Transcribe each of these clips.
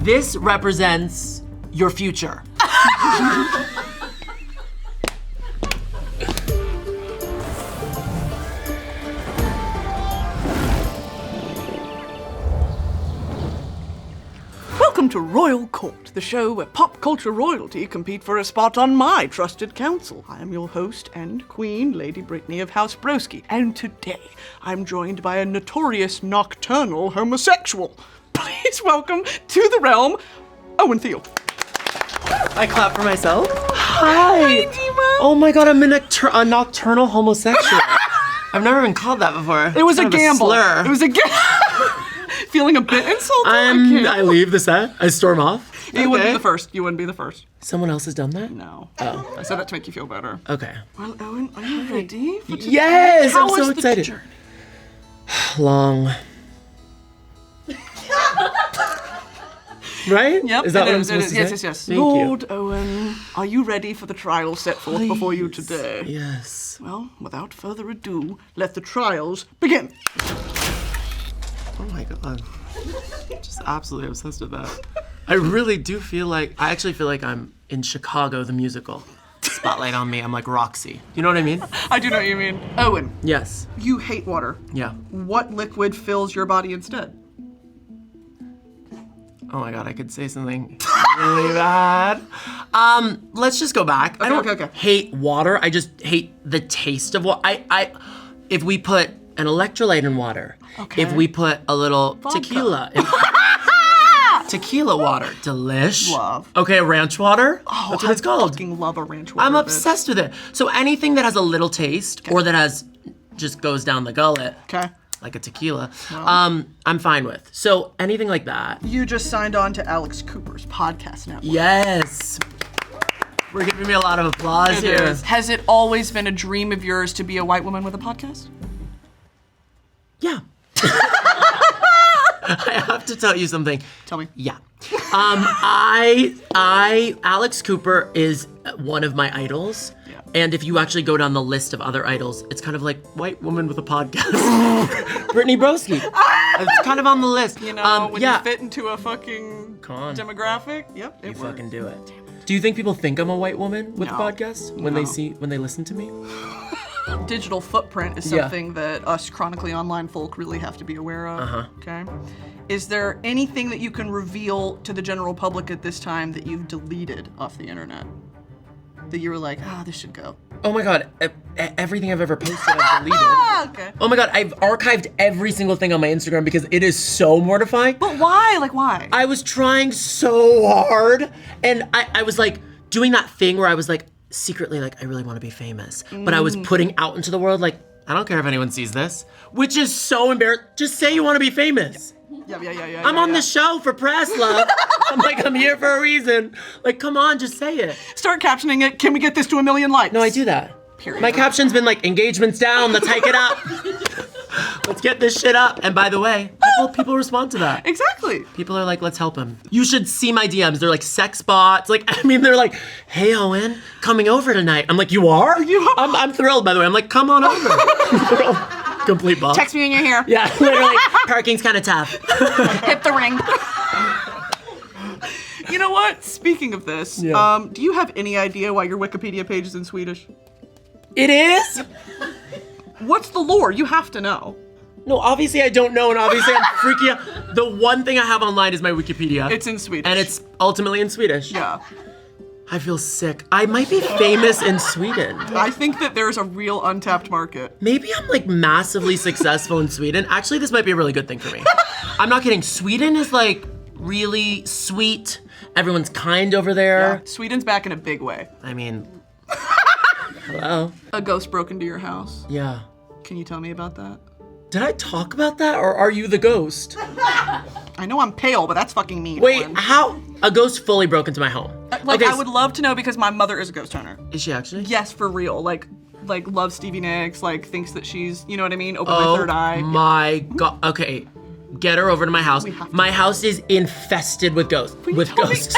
This represents your future. Welcome to Royal Court, the show where pop culture royalty compete for a spot on my trusted council. I am your host and queen, Lady Brittany of House Broski, and today I'm joined by a notorious nocturnal homosexual. Please welcome to the realm, Owen Thiele. I clap for myself. Hi. Dima. Oh my god, I'm a nocturnal homosexual. I've never been called that before. It was a Kind of gamble. slur. It was a gamble. Feeling a bit insulted? I leave the set. I storm off. You wouldn't be the first. You wouldn't be the first. Someone else has done that? No. Oh. I said that to make you feel better. Okay. Well, Owen, are you ready for today? Yes, How I'm so was the excited. journey? Long. Right? Yep. Is that what I'm it supposed is. to say? Yes. Thank Lord you. Owen, are you ready for the trial set forth before you today? Yes. Well, without further ado, let the trials begin. Oh my god. Just absolutely obsessed with that. I actually feel like I'm in Chicago, the musical. Spotlight on me, I'm like Roxy. You know what I mean? I do know what you mean. Owen, Yes. you hate water. Yeah. What liquid fills your body instead? Oh my god, I could say something really bad. Let's just go back. I don't okay. hate water. I just hate the taste of water. If we put an electrolyte in water, if we put a little tequila in tequila water, delish. Love. Okay, ranch water. Oh, That's what it's called. I fucking love a ranch water. I'm bitch. obsessed with it. So anything that has a little taste or that just goes down the gullet, Okay. like a tequila, I'm fine with. So anything like that. You just signed on to Alex Cooper's podcast network. Yes. We're giving me a lot of applause It here. is. Has it always been a dream of yours to be a white woman with a podcast? Yeah. I have to tell you something. Tell me. Yeah. Alex Cooper is one of my idols. Yeah. And if you actually go down the list of other idols, it's kind of like white woman with a podcast. Brittany Broski. It's kind of on the list. You know, when yeah. you fit into a fucking Come on. demographic, yep, it You works. fucking do it. Do you think people think I'm a white woman with No. a podcast when they listen to me? Digital footprint is something that us chronically online folk really have to be aware of. Okay. Is there anything that you can reveal to the general public at this time that you've deleted off the internet? That you were like, this should go. Oh my god, everything I've ever posted I've deleted. Okay. Oh my god, I've archived every single thing on my Instagram because it is so mortifying. But why? Like, why? I was trying so hard, and I was like doing that thing where I was like secretly like, I really want to be famous. But I was putting out into the world like, I don't care if anyone sees this, which is so embarrassing. Just say you want to be famous. Yeah. I'm on the show for press, love. I'm here for a reason. Like, come on, just say it. Start captioning it. Can we get this to 1 million likes? No, I do that. Period. My caption's been like, engagement's down, let's hike it up. Let's get this shit up. And by the way, people respond to that. Exactly. People are like, let's help him. You should see my DMs. They're like sex bots. Like, I mean, they're like, hey, Owen, coming over tonight. I'm like, you are? I'm thrilled, by the way. I'm like, come on over. Complete boss. Text me when you're here. Yeah, literally. Parking's kind of tough. Hit the ring. You know what? Speaking of this, do you have any idea why your Wikipedia page is in Swedish? It is? What's the lore? You have to know. No, obviously I don't know, and obviously I'm freaking out. The one thing I have online is my Wikipedia. It's in Swedish. And it's ultimately in Swedish. Yeah. I feel sick. I might be famous in Sweden. I think that there's a real untapped market. Maybe I'm like massively successful in Sweden. Actually, this might be a really good thing for me. I'm not kidding. Sweden is like really sweet. Everyone's kind over there. Sweden's back in a big way. I mean, hello? A ghost broke into your house. Yeah. Can you tell me about that? Did I talk about that, or are you the ghost? I know I'm pale, but that's fucking mean. Wait, Owen. how? A ghost fully broke into my home. Like, Okay, I would love to know because my mother is a ghost hunter. Is she actually? Yes, for real. Like loves Stevie Nicks, like thinks that she's, you know what I mean? Open my third eye. My god. Okay, get her over to my house. My house is infested with ghosts. With tell me ghosts.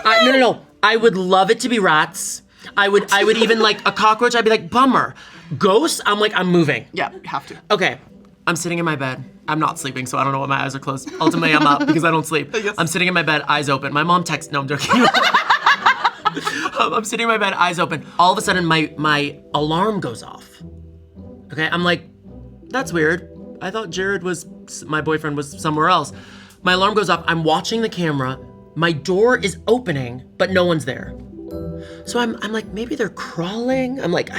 everything? No. I would love it to be rats. I would even like a cockroach. I'd be like, bummer. Ghosts? I'm like, I'm moving. Yeah, you have to. Okay, I'm sitting in my bed. I'm not sleeping, so I don't know why my eyes are closed. Ultimately, I'm up because I don't sleep. Yes. I'm sitting in my bed, eyes open. My mom texts, no, I'm joking. I'm sitting in my bed, eyes open. All of a sudden, my alarm goes off. Okay, I'm like, that's weird. I thought my boyfriend was somewhere else. My alarm goes off, I'm watching the camera. My door is opening, but no one's there. So I'm like, maybe they're crawling. I'm like,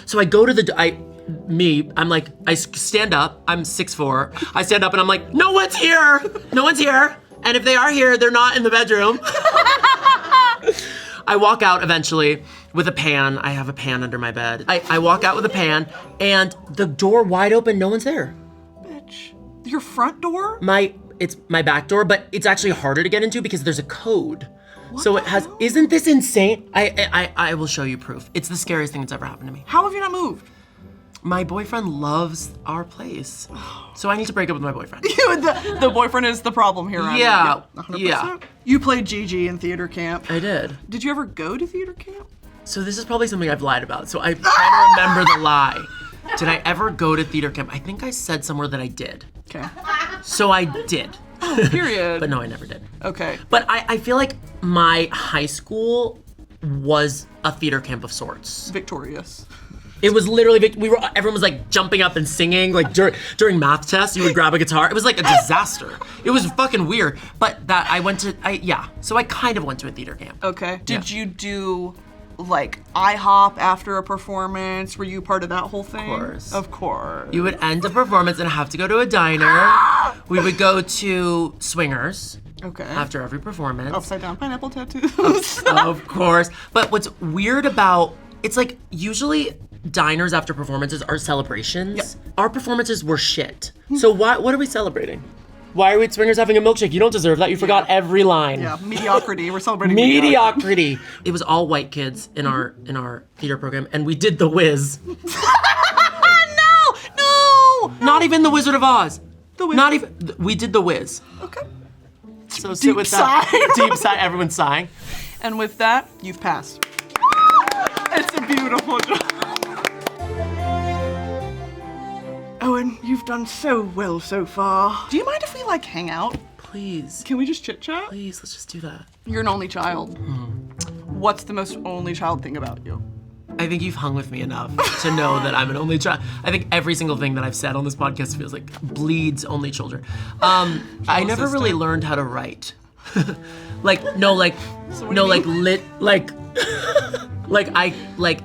so I go to I stand up, I'm 6'4". I stand up and I'm like, no one's here. No one's here. And if they are here, they're not in the bedroom. I walk out eventually with a pan. I have a pan under my bed. I walk out with a pan and the door wide open, no one's there. Bitch. Your front door? It's my back door, but it's actually harder to get into because there's a code. So isn't this insane? I will show you proof. It's the scariest thing that's ever happened to me. How have you not moved? My boyfriend loves our place. So I need to break up with my boyfriend. The boyfriend is the problem here. Yeah, 100%. yeah. You played Gigi in theater camp. I did. Did you ever go to theater camp? So this is probably something I've lied about. So I try to remember the lie. Did I ever go to theater camp? I think I said somewhere that I did. Okay. So I did. Period. But no, I never did. Okay. But I feel like my high school was a theater camp of sorts. Victorious. It was literally, everyone was like jumping up and singing, like during math tests, you would grab a guitar. It was like a disaster. It was fucking weird. But so I kind of went to a theater camp. Okay. Did you do like IHOP after a performance? Were you part of that whole thing? Of course. You would end a performance and have to go to a diner. We would go to Swingers. Okay. After every performance. Upside down pineapple tattoos. Of course. But what's weird about, it's like usually diners after performances are celebrations. Yep. Our performances were shit. So what are we celebrating? Why are we at Swingers having a milkshake? You don't deserve that. You forgot every line. Yeah, mediocrity. We're celebrating mediocrity. It was all white kids in our theater program, and we did The Wiz. No! Not even The Wizard of Oz. The Wiz. Not even. We did The Wiz. Okay. So sit with that. Deep sigh. Everyone's sighing. And with that, you've passed. It's a beautiful job. Owen, you've done so well so far. Do you mind if we hang out? Please. Can we just chit chat? Please, let's just do that. You're an only child. What's the most only child thing about you? I think you've hung with me enough to know that I'm an only child. I think every single thing that I've said on this podcast feels like bleeds only children. I never really learned how to write.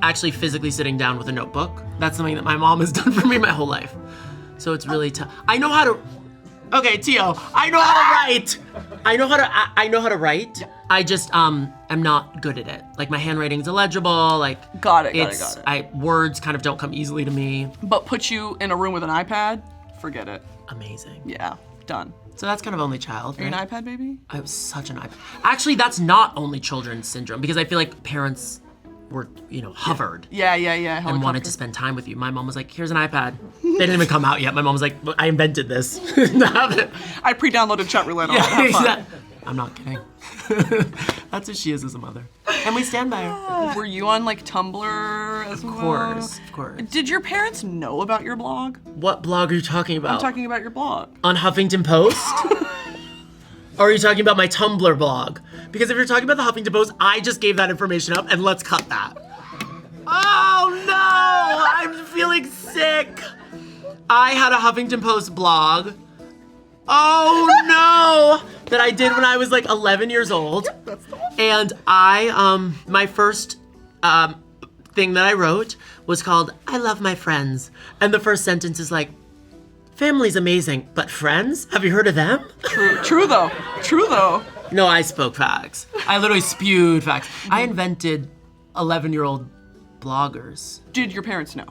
Actually physically sitting down with a notebook. That's something that my mom has done for me my whole life. So it's really tough. I know how to. Okay, Tio. I know how to write. I know how to write. Yeah. I just am not good at it. Like my handwriting's illegible. Like got it. Words kind of don't come easily to me. But put you in a room with an iPad, forget it. Amazing. Yeah, done. So that's kind of only child, right? Are you an iPad baby? I was such an iPad. Actually, that's not only children's syndrome because I feel like parents were, hovered. Yeah. And wanted to spend time with you. My mom was like, here's an iPad. They didn't even come out yet. My mom was like, I invented this. I pre-downloaded chat roulette on it. I'm not kidding. That's who she is as a mother. And we stand by her. Were you on Tumblr as well? Of course. Did your parents know about your blog? What blog are you talking about? I'm talking about your blog. On Huffington Post? Or are you talking about my Tumblr blog? Because if you're talking about the Huffington Post, I just gave that information up, and let's cut that. Oh no! I'm feeling sick. I had a Huffington Post blog. Oh no! That I did when I was 11 years old. Yep, that's the one. And my first thing that I wrote was called, I love my friends. And the first sentence is like, family's amazing, but friends? Have you heard of them? True though. No, I spoke facts. I literally spewed facts. I invented 11-year-old bloggers. Did your parents know?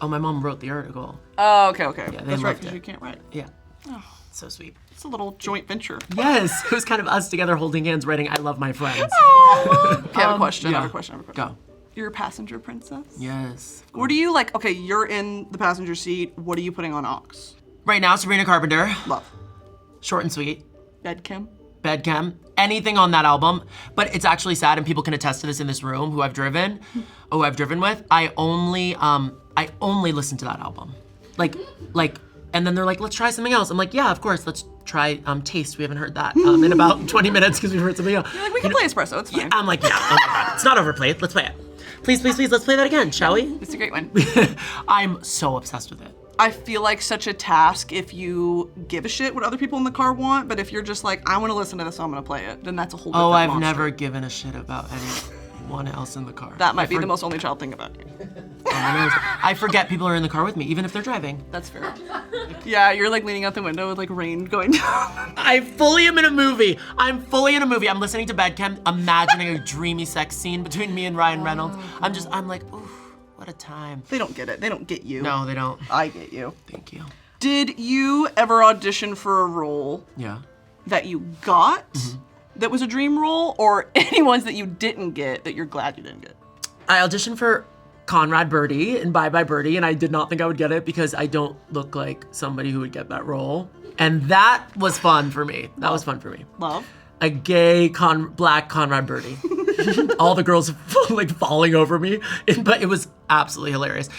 Oh, my mom wrote the article. Oh, okay. Yeah, that's right, because you can't write. Yeah. Oh. So sweet. It's a little joint venture. Yes, it was kind of us together holding hands writing, I love my friends. Oh. Okay, I have a question. Go. You're a passenger princess? Yes. What do you okay, you're in the passenger seat. What are you putting on aux? Right now, Sabrina Carpenter. Love. Short and sweet. Bedchem. Anything on that album. But it's actually sad, and people can attest to this in this room who I've driven with. I only listen to that album. Like And then they're like, let's try something else. I'm like, yeah, of course, let's try Taste. We haven't heard that in about 20 minutes because we've heard something else. You're like, we can play espresso, it's fine. Yeah, I'm like, yeah, oh my God, it's not overplayed. Let's play it. Please, please, please, let's play that again, shall we? It's a great one. I'm so obsessed with it. I feel like such a task if you give a shit what other people in the car want, but if you're just like, I want to listen to this, so I'm going to play it, then that's a whole different I've monster. never given a shit about anyone else in the car. That might be the most only child thing about you. I forget people are in the car with me, even if they're driving. That's fair. Yeah, you're like leaning out the window with like rain going down. I fully am in a movie. I'm fully in a movie. I'm listening to Bedcam, imagining a dreamy sex scene between me and Ryan Reynolds. I'm like, oof, what a time. They don't get it. They don't get you. No, they don't. I get you. Thank you. Did you ever audition for a role Yeah. that you got that was a dream role, or any ones that you didn't get that you're glad you didn't get? I auditioned for Conrad Birdie in Bye Bye Birdie, and I did not think I would get it because I don't look like somebody who would get that role. And that was fun for me. That was fun for me. Love. A gay black Conrad Birdie. All the girls like falling over me, but it was absolutely hilarious.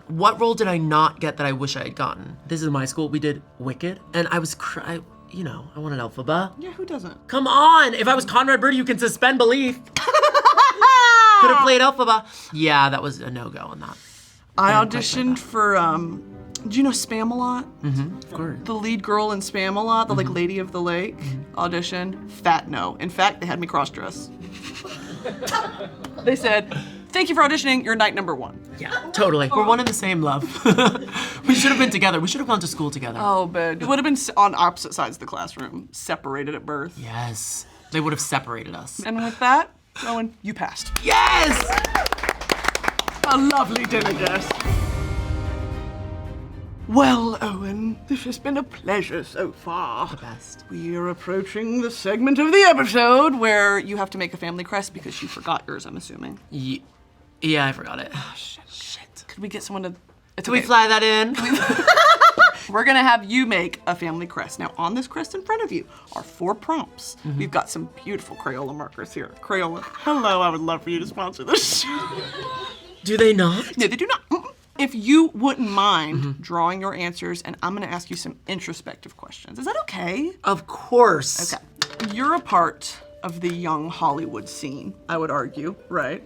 What role did I not get that I wish I had gotten? This is my school. We did Wicked, and I was I want an Elphaba. Yeah, who doesn't? Come on, if I was Conrad Birdie, you can suspend belief. Could have played Elphaba. Yeah, that was a no-go on that. I auditioned for, do you know Spamalot? Of course. The lead girl in Spamalot, the like Lady of the Lake audition. Fat no. In fact, they had me cross-dress. They said, thank you for auditioning, you're night number 1. Yeah, totally. We're one and the same, love. We should have been together. We should have gone to school together. Oh, but it would have been on opposite sides of the classroom, separated at birth. Yes. They would have separated us. And with that, Owen, you passed. Yes! A lovely dinner guest. Well, Owen, this has been a pleasure so far. The best. We are approaching the segment of the episode where you have to make a family crest because you forgot yours, I'm assuming. Yeah, I forgot it. Oh, shit. Could we get someone to... Can we fly that in? We're gonna have you make a family crest. Now, on this crest in front of you are 4 prompts. We've got some beautiful Crayola markers here. Crayola, hello, I would love for you to sponsor this. Do they not? No, they do not. If you wouldn't mind drawing your answers, and I'm gonna ask you some introspective questions. Is that okay? Of course. Okay. You're a part of the young Hollywood scene, I would argue, right?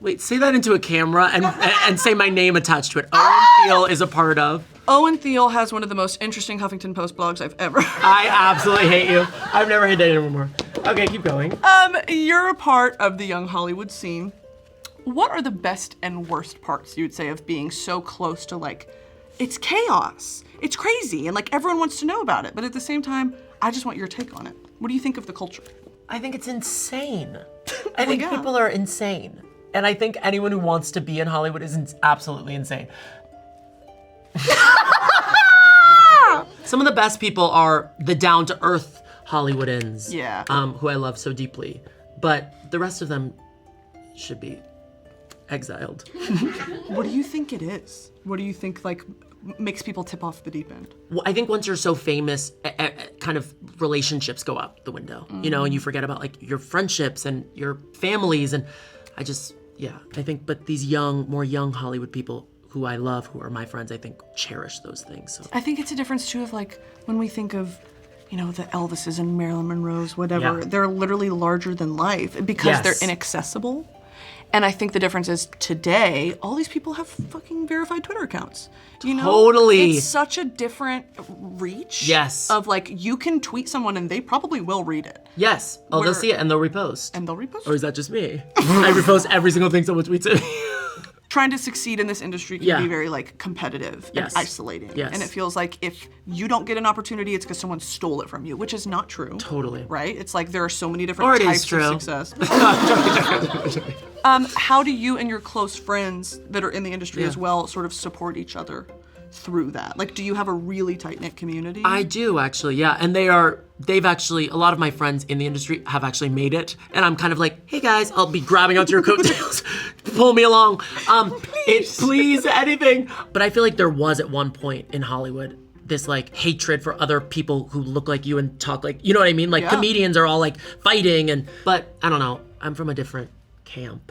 Wait, say that into a camera and say my name attached to it. Owen Thiele is a part of. Owen Thiele has one of the most interesting Huffington Post blogs I've ever. I absolutely hate you. I've never hated anyone more. Okay, keep going. You're a part of the young Hollywood scene. What are the best and worst parts, you would say, of being so close to, like, it's chaos, it's crazy, and like everyone wants to know about it, but at the same time, I just want your take on it. What do you think of the culture? I think it's insane. I think people are insane. And I think anyone who wants to be in Hollywood is absolutely insane. Some of the best people are the down-to-earth Hollywoodans. Yeah. Who I love so deeply. But the rest of them should be exiled. What do you think it is? What do you think, like, makes people tip off the deep end? Well, I think once you're so famous, kind of relationships go out the window, you know, and you forget about, like, your friendships and your families. And I think, but these more young Hollywood people who I love, who are my friends, I think cherish those things. So I think it's a difference, too, of, like, when we think of, you know, the Elvises and Marilyn Monroes, whatever, they're literally larger than life because they're inaccessible. And I think the difference is today, all these people have fucking verified Twitter accounts. You know? Totally. It's such a different reach. Yes. Of like, you can tweet someone and they probably will read it. Yes. Oh, they'll see it and they'll repost. And they'll repost. Or is that just me? I repost every single thing someone tweets at me. Trying to succeed in this industry can be very like competitive and isolating. Yes. And it feels like if you don't get an opportunity, it's because someone stole it from you, which is not true. Totally. Right? It's like there are so many different types of success. How do you and your close friends that are in the industry as well sort of support each other through that? Like, do you have a really tight-knit community? I do, actually, yeah. And they've actually, a lot of my friends in the industry have actually made it. And I'm kind of like, hey guys, I'll be grabbing onto your coattails. Pull me along. Please, anything. But I feel like there was at one point in Hollywood this like hatred for other people who look like you and talk like, you know what I mean? Like comedians are all like fighting but I don't know, I'm from a different camp.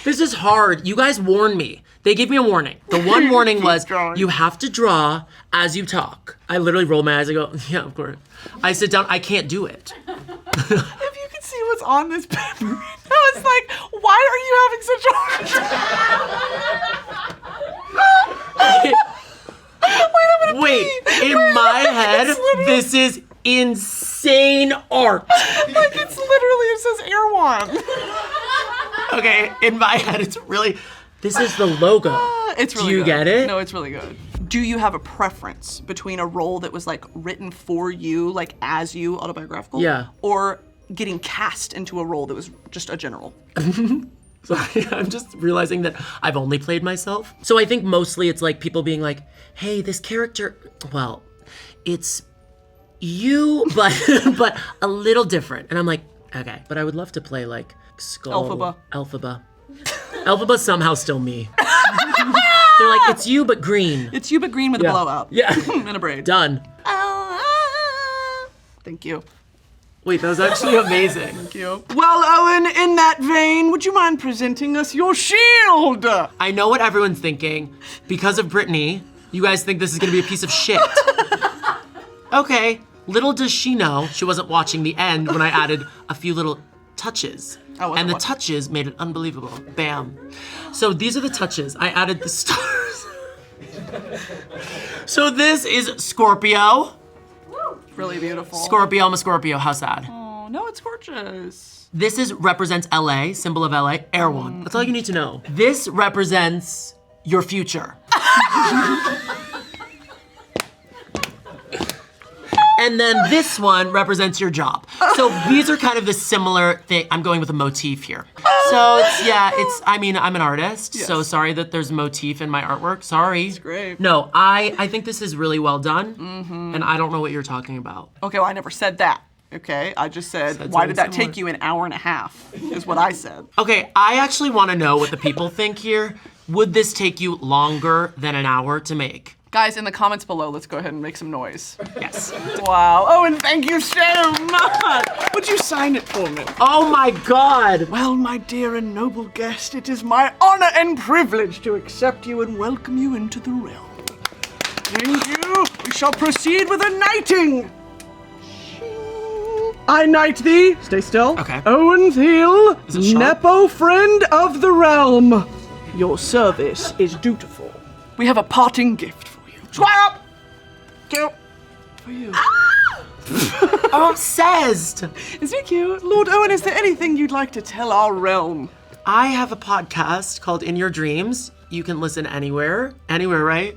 This is hard. You guys warned me. They gave me a warning. The one warning was, drawing. you have to draw as you talk. I literally roll my eyes. I go, yeah, of course. I sit down. I can't do it. If you could see what's on this paper right now, it's like, why are you having such a hard time? Wait, in my head, this is insane art. Like, it's literally, it says Erewhon. Okay, in my head, it's really, this is the logo. It's really Do you good. get it? No, it's really good. Do you have a preference between a role that was like written for you, like as you, autobiographical? Yeah. Or getting cast into a role that was just a general? Sorry, I'm just realizing that I've only played myself. So I think mostly it's like people being like, hey, this character, well, it's you, but a little different. And I'm like, okay, but I would love to play like Skull. Elphaba. Elphaba somehow still me. They're like, it's you, but green. It's you, but green with a blowout. Yeah. And a braid. Done. Thank you. Wait, that was actually amazing. Thank you. Well, Owen, in that vein, would you mind presenting us your shield? I know what everyone's thinking. Because of Brittany, you guys think this is gonna be a piece of shit. Okay, little does she know, she wasn't watching the end when I added a few little touches. And the touches made it unbelievable. Bam. So these are the touches. I added the stars. So this is Scorpio. Really beautiful. Scorpio, I'm a Scorpio, how sad. Oh, no, it's gorgeous. This represents LA, symbol of LA, Erewhon. That's all you need to know. This represents your future. And then this one represents your job. So these are kind of the similar thing. I'm going with a motif here. So I mean, I'm an artist, so sorry that there's motif in my artwork, sorry. It's great. No, I think this is really well done, and I don't know what you're talking about. Okay, well, I never said that. Okay, I just said, why did that take you an hour and a half, is what I said. Okay, I actually want to know what the people think here. Would this take you longer than an hour to make? Guys, in the comments below, let's go ahead and make some noise. Yes. Wow. Owen, thank you so much. Would you sign it for me? Oh my God. Well, my dear and noble guest, it is my honor and privilege to accept you and welcome you into the realm. Thank you. We shall proceed with a knighting. I knight thee. Stay still. Okay. Owen Thiele, Is it sharp? Nepo friend of the realm. Your service is dutiful. We have a parting gift for you. Swap! Cute. For you. I'm obsessed. Isn't it cute? Lord Owen, is there anything you'd like to tell our realm? I have a podcast called In Your Dreams. You can listen anywhere. Anywhere, right?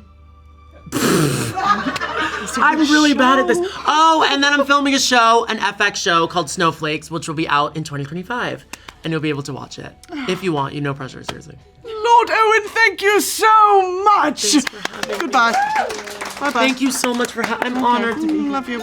I'm really bad at this. Oh, and then I'm filming a show, an FX show called Snowflakes, which will be out in 2025. And you'll be able to watch it. If you want, no pressure, seriously. Lord Owen, thank you so much. Thanks for having me. Goodbye. Bye-bye. Thank you so much for I'm honored to be here. Love you.